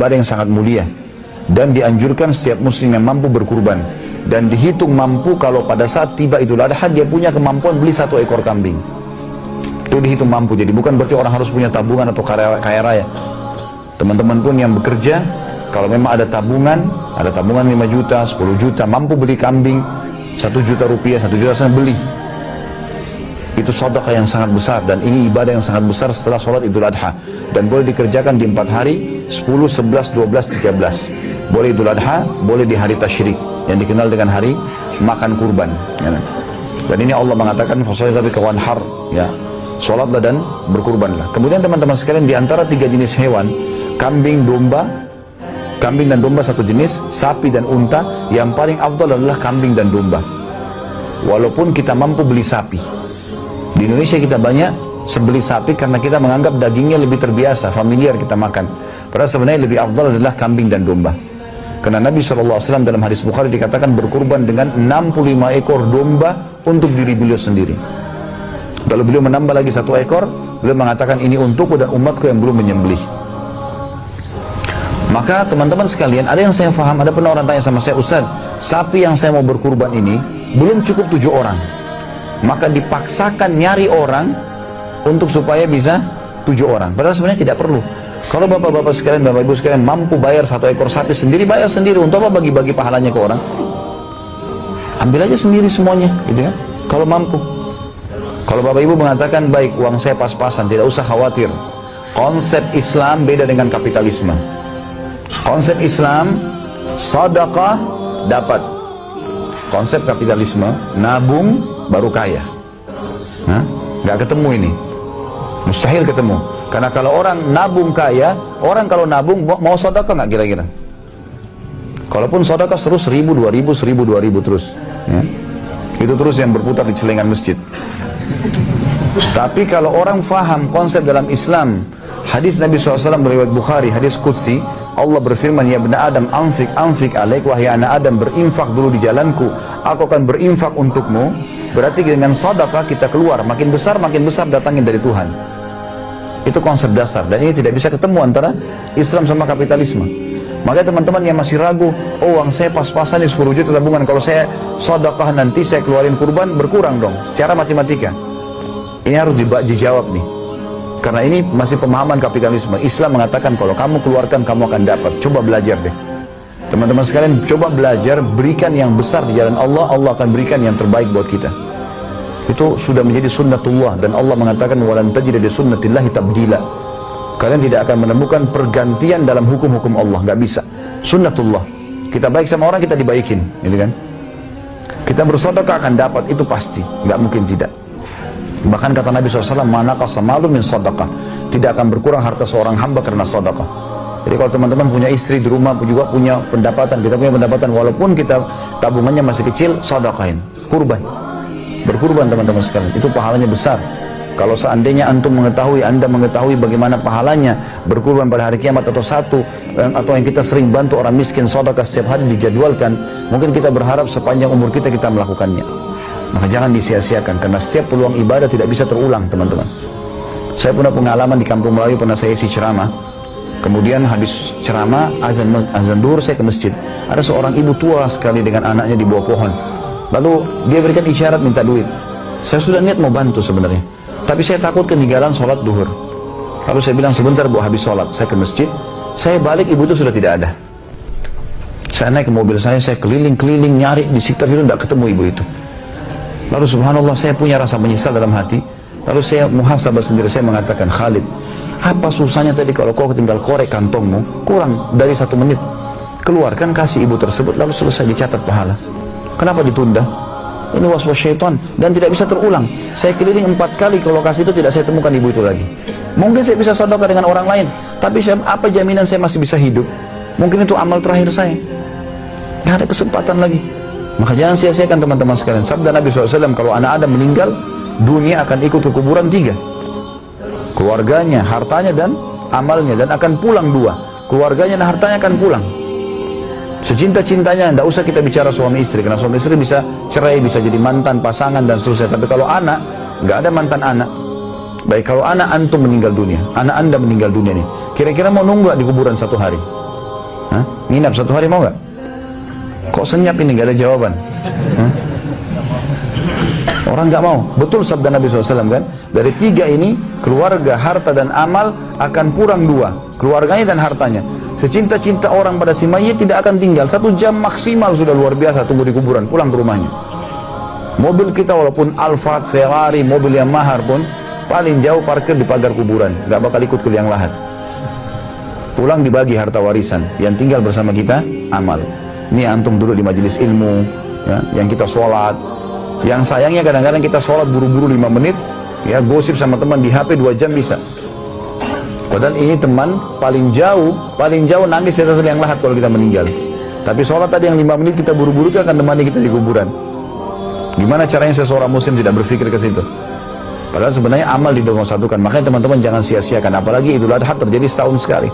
ibadah yang sangat mulia dan dianjurkan setiap muslim yang mampu berkurban, dan dihitung mampu kalau pada saat tiba Idul Adha dia punya kemampuan beli 1 ekor kambing. Itu dihitung mampu, jadi bukan berarti orang harus punya tabungan atau kaya raya. Teman-teman pun yang bekerja, kalau memang ada tabungan 5 juta, 10 juta, mampu beli kambing 1 juta rupiah, 1 juta sana beli. Itu sedekah yang sangat besar, dan ini ibadah yang sangat besar setelah sholat Idul Adha, dan boleh dikerjakan di 4 hari, 10, 11, 12, 13. Boleh Idul Adha, boleh di hari tasyrik yang dikenal dengan hari makan kurban, ya. Dan ini Allah mengatakan fasholli rabbika wanhar, ya, sholatlah dan berkurbanlah. Kemudian teman-teman sekalian, di antara 3 jenis hewan, kambing dan domba satu jenis, sapi dan unta, yang paling afdal adalah kambing dan domba. Walaupun kita mampu beli sapi, di Indonesia kita banyak sebeli sapi karena kita menganggap dagingnya lebih terbiasa, familiar kita makan. Padahal sebenarnya lebih afdal adalah kambing dan domba. Karena Nabi SAW dalam hadis Bukhari dikatakan berkurban dengan 65 ekor domba untuk diri beliau sendiri. Lalu beliau menambah lagi 1 ekor, beliau mengatakan ini untukku dan umatku yang belum menyembelih. Maka teman-teman sekalian, ada yang saya faham, ada pernah orang tanya sama saya, Ustaz, sapi yang saya mau berkurban ini belum cukup 7 orang. Maka dipaksakan nyari orang untuk supaya bisa 7 orang. Padahal sebenarnya tidak perlu. Kalau bapak-bapak sekalian, bapak ibu sekalian mampu bayar 1 ekor sapi sendiri, bayar sendiri. Untuk apa bagi-bagi pahalanya ke orang? Ambil aja sendiri semuanya, gitu kan? Kalau mampu. Kalau bapak ibu mengatakan, baik, uang saya pas-pasan, tidak usah khawatir. Konsep Islam beda dengan kapitalisme. Konsep Islam, sedekah dapat. Konsep kapitalisme, nabung baru kaya. Nggak ketemu ini, mustahil ketemu. Karena kalau orang nabung kaya, orang kalau nabung mau sedekah nggak kira-kira? Kalaupun sedekah terus 1.000, 2.000, 1.000, 2.000 terus, ya. Itu terus yang berputar di celengan masjid. Tapi kalau orang faham konsep dalam Islam, hadis Nabi SAW riwayat Bukhari, hadis Qudsi, Allah berfirman, ya bena Adam, anfik alaik, wahai anak Adam, berinfak dulu di jalanku, aku akan berinfak untukmu. Berarti dengan sedekah kita keluar, makin besar datangin dari Tuhan. Itu konsep dasar, dan ini tidak bisa ketemu antara Islam sama kapitalisme. Makanya teman-teman yang masih ragu, oh uang saya pas-pasan di 10 juta tabungan, kalau saya sedekah nanti saya keluarin kurban, berkurang dong secara matematika. Ini harus dijawab nih, karena ini masih pemahaman kapitalisme. Islam mengatakan kalau kamu keluarkan kamu akan dapat. Coba belajar deh teman-teman sekalian, coba belajar, berikan yang besar di jalan Allah, Allah akan berikan yang terbaik buat kita. Itu sudah menjadi sunnatullah, dan Allah mengatakan walan tajida li sunnatillahi tabdila. Kalian tidak akan menemukan pergantian dalam hukum-hukum Allah, nggak bisa. Sunnatullah, kita baik sama orang kita dibaikin, gitu kan? Kita bersedekah akan dapat, itu pasti, nggak mungkin tidak. Bahkan kata Nabi SAW, manaqasa malu min sedekah, tidak akan berkurang harta seorang hamba karena sedekah. Jadi kalau teman-teman punya istri di rumah juga punya pendapatan, kita punya pendapatan, walaupun kita tabungannya masih kecil, sedekahin, kurban. Berkurban teman-teman sekalian, itu pahalanya besar. Kalau seandainya Anda mengetahui bagaimana pahalanya berkurban pada hari kiamat, atau yang kita sering bantu orang miskin, sedekah setiap hari dijadwalkan, mungkin kita berharap sepanjang umur kita melakukannya. Maka jangan disia-siakan, karena setiap peluang ibadah tidak bisa terulang teman-teman. Saya punya pengalaman di Kampung Melayu, pernah saya isi ceramah. Kemudian habis ceramah, azan duhur, saya ke masjid. Ada seorang ibu tua sekali dengan anaknya di bawah pohon. Lalu dia berikan isyarat minta duit. Saya sudah niat mau bantu sebenarnya, tapi saya takut ketinggalan sholat duhur. Lalu saya bilang sebentar bu, habis sholat saya ke masjid. Saya balik, ibu itu sudah tidak ada. Saya naik ke mobil saya keliling-keliling nyari di sekitar itu, tidak ketemu ibu itu. Lalu subhanallah, saya punya rasa menyesal dalam hati. Lalu saya muhasabah sendiri, saya mengatakan, Khalid, apa susahnya tadi kalau kau tinggal korek kantongmu, kurang dari 1 menit, keluarkan kasih ibu tersebut, lalu selesai, dicatat pahala. Kenapa ditunda? Ini waswas syaitan dan tidak bisa terulang. Saya keliling 4 kali ke lokasi itu, tidak saya temukan ibu itu lagi. Mungkin saya bisa sedekah dengan orang lain, tapi apa jaminan saya masih bisa hidup? Mungkin itu amal terakhir saya, nggak ada kesempatan lagi. Maka jangan sia-siakan teman-teman sekalian. Sabda Nabi SAW, kalau anak Adam meninggal, dunia akan ikut ke kuburan 3. Keluarganya, hartanya, dan amalnya, dan akan pulang 2. Keluarganya dan hartanya akan pulang. Secinta-cintanya, tidak usah kita bicara suami istri, karena suami istri bisa cerai, bisa jadi mantan pasangan dan seterusnya. Tapi kalau anak, nggak ada mantan anak. Baik, kalau anak antum meninggal dunia, anak anda meninggal dunia nih, kira-kira mau nunggu di kuburan 1 hari? Hah? Nginap 1 hari mau nggak? Kok senyap ini, nggak ada jawaban? Hah? Orang nggak mau. Betul sabda Nabi SAW kan? Dari 3 ini, keluarga, harta, dan amal akan kurang 2. Keluarganya dan hartanya. Secinta-cinta orang pada si mayit tidak akan tinggal. 1 jam maksimal sudah luar biasa tunggu di kuburan, pulang ke rumahnya. Mobil kita walaupun Alphard, Ferrari, mobil yang mahal pun, paling jauh parkir di pagar kuburan, nggak bakal ikut ke liang lahat. Pulang dibagi harta warisan, yang tinggal bersama kita, amal. Ini antum duduk di majelis ilmu, ya, yang kita sholat. Yang sayangnya kadang-kadang kita sholat buru-buru 5 menit, ya, gosip sama teman di HP 2 jam bisa. Padahal ini teman paling jauh nangis di atas liang lahat kalau kita meninggal. Tapi sholat tadi yang 5 menit kita buru-buru itu akan temani kita di kuburan. Gimana caranya seseorang muslim tidak berpikir ke situ? Padahal sebenarnya amal dinomor satukan. Makanya teman-teman jangan sia-siakan. Apalagi Idul Adha terjadi setahun sekali.